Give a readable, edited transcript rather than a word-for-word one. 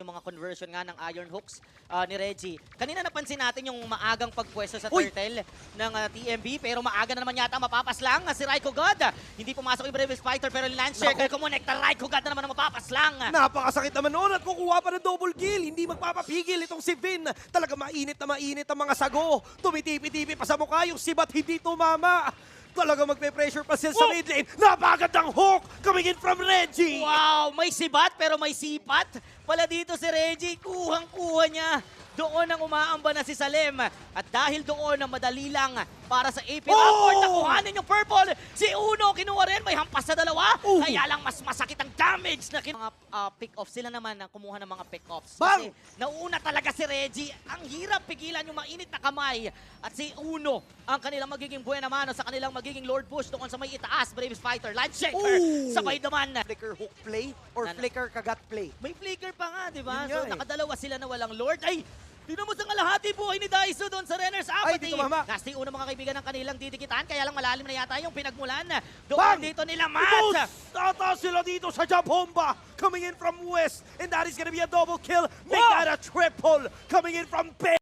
Yung mga conversion nga ng Iron Hooks ni Reggie. Kanina napansin natin yung maagang pagpwesto sa Uy! turtle ng TMB, pero maaga na naman yata mapapaslang si Raiko God. Hindi pumasok yung Brevis Fighter, pero Lancer kumonekta Raiko God na naman ang mapapaslang. Napakasakit naman noon at kukuha pa ng double kill. Hindi magpapapigil itong si Vin. Talaga mainit ang mga sago. Tumitipi-tipi pa sa mukha yung sibat hindi tumama. Talaga magpe-pressure pa sila sa mid lane. Napakagandang hook coming in from Reggie. Wow! May sibat pero may sipat. Pala dito si Reggie, kuhang-kuha niya. Doon ang umaamba na si Salem. At dahil doon ang madali lang para sa AP Rapport na kuhanin yung purple. Si Uno kinuha rin, may hampas sa dalawa. Kaya lang mas masakit ang damage na mga pick-off. Sila naman ang kumuha ng mga pick-offs. Kasi nauuna talaga si Reggie. Ang hirap pigilan yung mainit na kamay. At si Uno ang kanilang magiging buena mano sa kanilang magiging Lord Push doon sa may itaas. Braves Fighter, Land Shaker. Sabay naman. Flicker hook play or flicker kagat play. May flicker pa nga, di ba? Yun So, nga eh. nakadalawa sila na walang Lord. Ay, tignan mo sa kalahati buhay ni Daiso doon sa runners up. Ay, di tumama. Nasty una mga kaibigan ng kanilang didikitan, kaya lang malalim na yata yung pinagmulan. Doon dito nila Matt. Tataas sila dito sa jump bomba. Coming in from west. And that is gonna be a double kill. Make that a triple. Coming in from Ben.